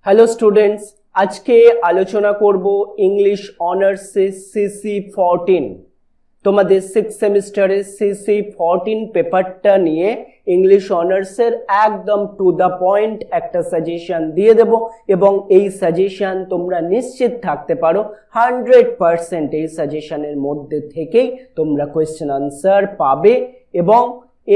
Hello students, আজকে আলোচনা করব ইংলিশ অনার্সের সিসি 14। তোমাদের 6th সেমিস্টারে সিসি 14 পেপারটা নিয়ে ইংলিশ অনার্সের একদম টু দ্য পয়েন্ট একটা সাজেশন দিয়ে দেব এবং এই সাজেশন তোমরা নিশ্চিত থাকতে পারো 100% এই সাজেশনের মধ্যে থেকেই তোমরা কোয়েশ্চেন আনসার পাবে। এবং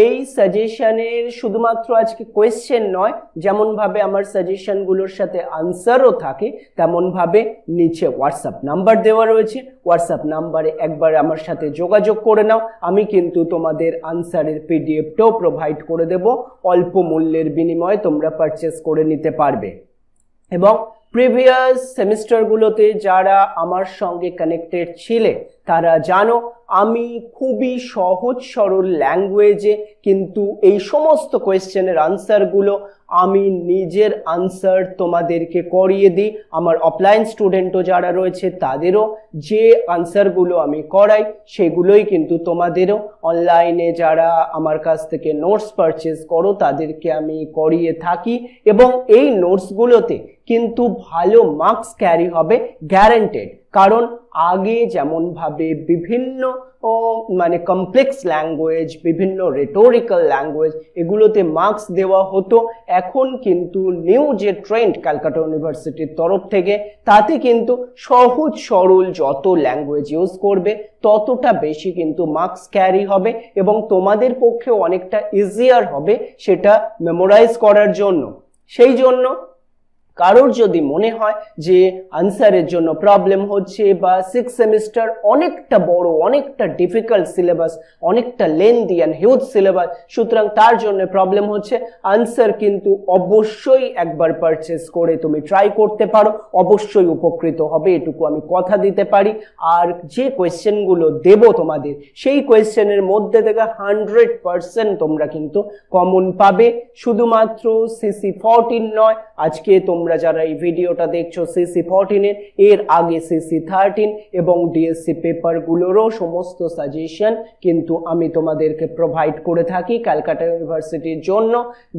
এই সাজেশনের শুধুমাত্র আজকে কোয়েশ্চেন নয়, যেমন ভাবে আমার সাজেশনগুলোর সাথে আনসারও থাকে তেমন ভাবে নিচে হোয়াটসঅ্যাপ নাম্বার দেওয়া রয়েছে। হোয়াটসঅ্যাপ নাম্বারে একবার আমার সাথে যোগাযোগ করে নাও, আমি কিন্তু তোমাদের আনসারের পিডিএফটাও প্রোভাইড করে দেব, অল্প মূল্যের বিনিময়ে তোমরা পারচেস করে নিতে পারবে। এবং প্রিভিয়াস সেমিস্টারগুলোতে যারা আমার সঙ্গে কানেক্টেড ছিলে তারা জানো আমি খুবই সহজ সরল ল্যাঙ্গুয়েজে কিন্তু এই সমস্ত কোয়েশ্চেনের আনসারগুলো আমি নিজের আনসার তোমাদেরকে করিয়ে দিই। আমার অফলাইন স্টুডেন্টও যারা রয়েছে তাদেরও যে আনসারগুলো আমি করাই সেগুলোই কিন্তু তোমাদেরও অনলাইনে যারা আমার কাছ থেকে নোটস পারচেজ করো তাদেরকে আমি করিয়ে থাকি। এবং এই নোটসগুলোতে কিন্তু ভালো মার্কস ক্যারি হবে গ্যারান্টেড, কারণ আগে যেমন ভাবে বিভিন্ন মানে কমপ্লেক্স ল্যাঙ্গুয়েজ, বিভিন্ন রেটোরিক্যাল ল্যাঙ্গুয়েজ এগুলোতে মার্কস দেওয়া হতো, এখন কিন্তু নিউ যে ট্রেন্ড ক্যালকাটা ইউনিভার্সিটির তরফ থেকে তাতে কিন্তু সহজ সরল যত ল্যাঙ্গুয়েজ ইউজ করবে ততটা বেশি কিন্তু মার্কস ক্যারি হবে এবং তোমাদের পক্ষে অনেকটা ইজিয়ার হবে সেটা মেমোরাইজ করার জন্য। সেই জন্য কারোর যদি মনে হয় যে আনসারের জন্য প্রবলেম হচ্ছে বা 6th সেমিস্টার অনেকটা বড়, অনেকটা ডিফিকাল্ট সিলেবাস, অনেকটা লেন্দি অ্যান্ড হিউজ সিলেবাস, সুতরাং তার জন্য প্রবলেম হচ্ছে, আনসার কিন্তু অবশ্যই একবার পারচেস করে তুমি ট্রাই করতে পারো, অবশ্যই উপকৃত হবে এটুকু আমি কথা দিতে পারি। আর যে কোয়েশ্চেনগুলো দেব তোমাদের সেই কোয়েশ্চেনের মধ্যে থেকে 100% তোমরা কিন্তু কমন পাবে। শুধুমাত্র সিসি 14 নয়, আজকে তোমরা যারা এই ভিডিওটা দেখছো সিসি 14 এর আগে সিসি 13 এবং ডিএসসি পেপারগুলোরও সমস্ত সাজেশন কিন্তু আমি তোমাদেরকে প্রোভাইড করে থাকি ক্যালকাটা ইউনিভার্সিটির জন্য।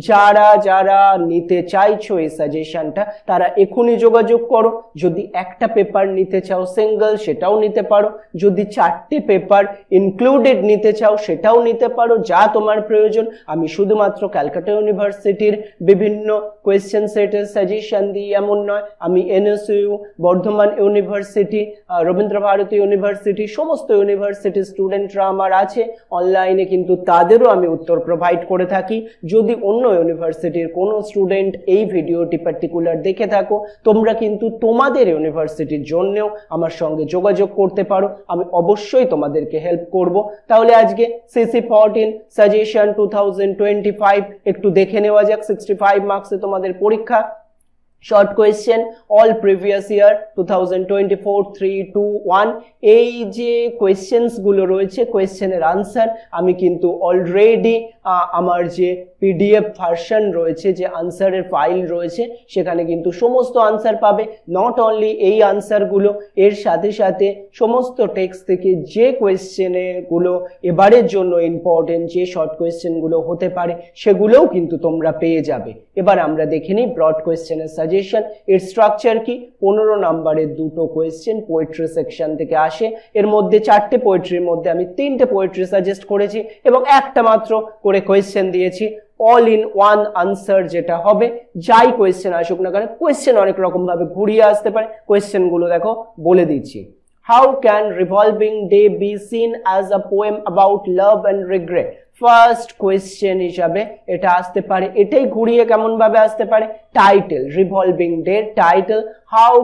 যারা যারা নিতে চাইছো এই সাজেশনটা তারা এখনই যোগাযোগ করো। যদি একটা পেপার নিতে চাও সিঙ্গেল সেটাও নিতে পারো, যদি 4টে পেপার ইনক্লুডেড নিতে চাও সেটাও নিতে পারো, যা তোমার প্রয়োজন। আমি শুধুমাত্র ক্যালকাটা ইউনিভার্সিটির বিভিন্ন কোয়েশ্চেন সেটের সাজেশন দিই এমন নয়, আমি NSU, Bardhaman university, Rabindra Bharati university, সমস্ত ইউনিভার্সিটি স্টুডেন্টরা আমার আছে অনলাইনে কিন্তু তাদেরও আমি উত্তর প্রোভাইড করে থাকি। যদি অন্য ইউনিভার্সিটির কোনো স্টুডেন্ট এই ভিডিওটি পার্টিকুলার দেখে থাকো তোমরা কিন্তু তোমাদের ইউনিভার্সিটির জন্যও আমার সঙ্গে যোগাযোগ করতে পারো, আমি অবশ্যই তোমাদেরকে হেল্প করব। তাহলে আজকে সিসি 14 সাজেশন 2025 একটু দেখে নেওয়া যাক। 65 মার্কসে তোমাদের পরীক্ষা, short question, all previous year 2024 3 2 1। এই যে কোয়েশ্চেন্স গুলো রয়েছে কোয়েশ্চেনের আনসার আমি কিন্তু অলরেডি আমার যে পিডিএফ ভার্সন রয়েছে, যে আনসারের ফাইল রয়েছে সেখানে কিন্তু সমস্ত আনসার পাবে। নট অনলি এই আনসারগুলো, এর সাথে সাথে সমস্ত টেক্সট থেকে যে কোয়েশ্চেনগুলো এবারের জন্য ইম্পর্টেন্ট, যে শর্ট কোয়েশ্চেনগুলো হতে পারে সেগুলোও কিন্তু তোমরা পেয়ে যাবে। এবার আমরা দেখে নিই ব্রড কোয়েশ্চেনের সাজেশন। এর স্ট্রাকচার কি? 15 নম্বরের দুটো কোয়েশ্চেন পোয়েট্রি সেকশন থেকে আসে, এর মধ্যে 4টে পোয়েট্রির মধ্যে আমি 3টে পোয়েট্রি সাজেস্ট করেছি এবং একটা মাত্র করে কোয়েশ্চেন দিয়েছি। অল ইন ওয়ান আনসার যেটা হবে, যাই কোয়েশ্চেন আসুক না কেন, কোয়েশ্চেন অনেক রকম ভাবে ঘুরিয়ে আসতে পারে। কোয়েশ্চেন গুলো দেখো বলে দিচ্ছি। How can Revolving Day be seen as a poem about love and regret? First question হিসাবে এটা আসতে পারে, এটাই ঘুরিয়ে কেমন ভাবে আসতে পারে, title, revolving day title, how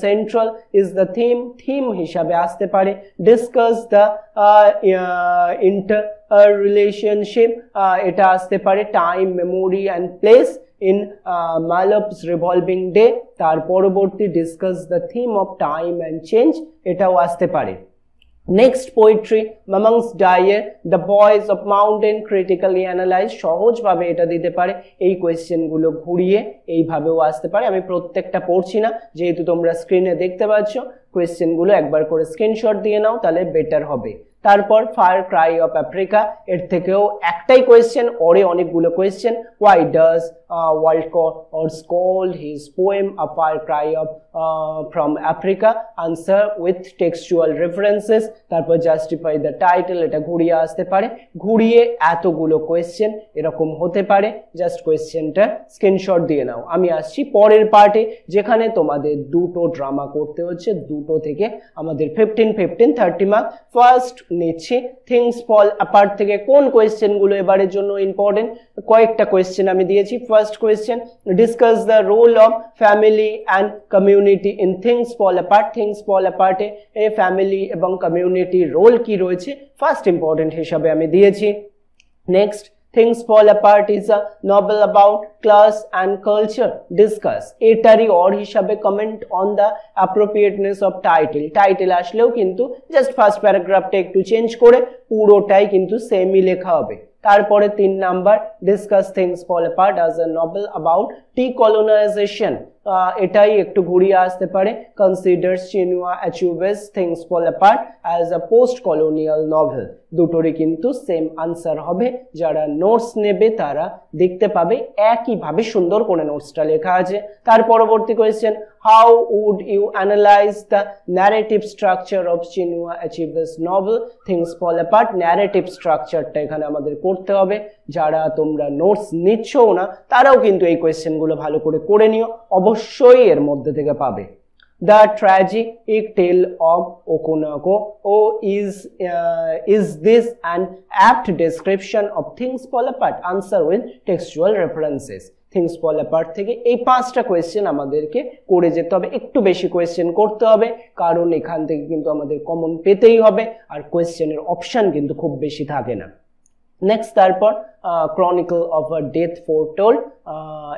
central is the theme, theme হিসাবে আসতে পারে, ডিসকাস দ্য ইন্টার রিলেশনশিপ, এটা আসতে পারে, time, memory and place in Mallows Revolving Day, তার পরবর্তী discuss the theme of time and change, এটাও আসতে পারে। Next poetry Mamang Dai, the voice of mountain critically analyse, সহজভাবে এটা দিতে পারে। এই কোয়েশ্চেনগুলো ঘুরিয়ে এইভাবেও আসতে পারে। আমি প্রত্যেকটা পড়ছি না, যেহেতু তোমরা স্ক্রিনে দেখতে পাচ্ছ, কোয়েশ্চেনগুলো একবার করে স্ক্রিনশট দিয়ে নাও তাহলে বেটার হবে। তারপর ফায়ার ক্রাই অফ আফ্রিকা, এর থেকেও একটাই কোয়েশ্চেন, ওরে অনেকগুলো question. Why does Walcott call his poem a fire Cry of from Africa, answer with textual references. তারপর জাস্টিফাই দ্য টাইটেল, এটা ঘুরিয়ে আসতে পারে, ঘুরিয়ে এতগুলো কোয়েশ্চেন এরকম হতে পারে। জাস্ট কোয়েশ্চেনটা স্ক্রিনশট দিয়ে নাও। আমি আসছি পরের পার্টে, যেখানে তোমাদের দুটো ড্রামা করতে হচ্ছে, দুটো থেকে আমাদের 15 30 মার্ক। ফার্স্ট নিচ্ছি থিংস ফল অ্যাপার্ট থেকে কোন কোয়েশ্চেনগুলো এবারের জন্য ইম্পর্টেন্ট, কয়েকটা কোয়েশ্চেন আমি দিয়েছি। First question, discuss the role of family and community in Things Fall Apart. Things Fall অ্যাপার্টে এই ফ্যামিলি এবং কমিউনিটির রোল কি রয়েছে, ফার্স্ট ইম্পর্টেন্ট হিসাবে আমি দিয়েছি। Next, Things Fall Apart is a novel about class and culture. Discuss. এটারই অর হিসাবে comment on the appropriateness of title. Title আসলেও কিন্তু just first paragraphটা একটু চেঞ্জ করে পুরোটাই কিন্তু সেমই লেখা হবে। তারপরে 3 number, Discuss Things Fall Apart as a novel about decolonization. এটাই একটু ঘুরিয়ে আসতে পারে, Considers Chinua Achebe's Things Fall Apart as a post-colonial novel. দুটোরই কিন্তু সেম আনসার হবে। যারা নোটস নেবে তারা দেখতে পাবে একইভাবে সুন্দর করে নোটসটা লেখা আছে। তার পরবর্তী question, How would you analyze the narrative structure of Chinua Achebe's novel Things Fall Apart? Narrative structureটা এখানে আমাদের করতে হবে। যারা তোমরা নোটস নিচ্ছো না তারাও কিন্তু এই কোয়েশ্চেনগুলো ভালো করে করে নিও, অবশ্যই এর মধ্যে থেকে পাবে। The tragic tale of Okonoko. Is this an apt description of Things Fall Apart? Answer with textual references. Things Fall Apart থেকে এই 5টা কোয়েশ্চেন আমাদেরকে করে যেতে হবে, একটু বেশি কোয়েশ্চেন করতে হবে, কারণ এখান থেকে কিন্তু আমাদের কমন পেতেই হবে, আর কোয়েশ্চেনের অপশন কিন্তু খুব বেশি থাকে না। নেক্সট, তারপর ক্রনিকল অফ আ ডেথ ফোরটোল্ড,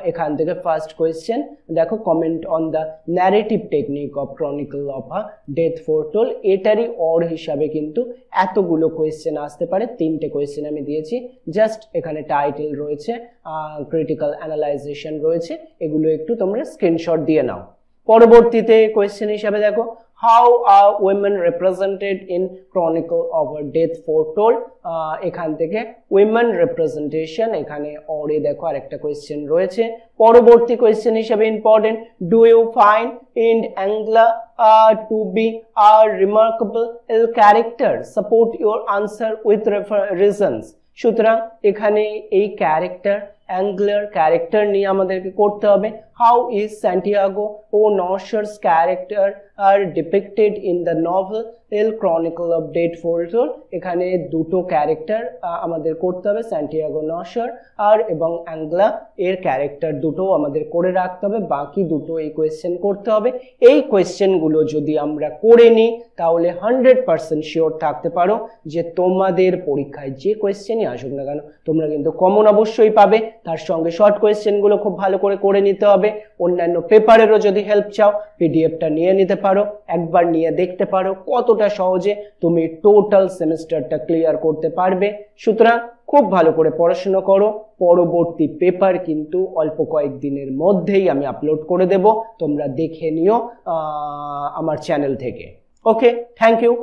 এখান থেকে ফার্স্ট কোয়েশ্চেন দেখো, comment on the narrative technique of chronicle of a death ফোরটোল্ড। এটারই অর হিসাবে কিন্তু এতগুলো কোয়েশ্চেন আসতে পারে। 3টে কোয়েশ্চেন আমি দিয়েছি, জাস্ট এখানে টাইটেল রয়েছে, ক্রিটিক্যাল অ্যানালাইজেশন রয়েছে, এগুলো একটু তোমরা স্ক্রিনশট দিয়ে নাও। পরবর্তীতে কোয়েশ্চেন হিসাবে দেখো, How are women represented in Chronicle of a Death Foretold? এখান থেকে women representation, এখানে ওরে দেখো আরেকটা কোয়েশ্চেন রয়েছে। পরবর্তী কোয়েশ্চেন হিসেবে important, Do you find Ind Angla to be a remarkable character? Support your answer with reasons. সুতরাং এখানে এই ক্যারেক্টার, অ্যাঙ্গলার ক্যারেক্টার নিয়ে আমাদেরকে করতে হবে। How is Santiago O'Nosher's character are depicted in the novel El Chronicle of Death Foretold? এখানে দুটো character আমাদের করতে হবে, স্যান্টিয়াগো নশার আর এবং অ্যাঙ্গলা, এর ক্যারেক্টার দুটো আমাদের করে রাখতে হবে, বাকি দুটো এই কোয়েশ্চেন করতে হবে। এই কোয়েশ্চেনগুলো যদি আমরা করে নিই তাহলে 100% শিওর থাকতে পারো যে তোমাদের পরীক্ষায় যে কোয়েশ্চেনই আসুক না কেন তোমরা কিন্তু কমন অবশ্যই পাবে। তার সঙ্গে শর্ট কোয়েশ্চেনগুলো খুব ভালো করে নিতে হবে। অন্যান্য পেপারেরও যদি হেল্প চাও পিডিএফটা নিয়ে নিতে পারো, একবার নিয়ে দেখতে পারো কতটা সহজে তুমি টোটাল সেমিস্টারটা ক্লিয়ার করতে পারবে। সুতরাং খুব ভালো করে পড়াশোনা করো, পরবর্তী পেপার কিন্তু অল্প কয়েকদিনের মধ্যেই আমি আপলোড করে দেব, তোমরা দেখে নিও আমার চ্যানেল থেকে। ওকে, থ্যাংক ইউ।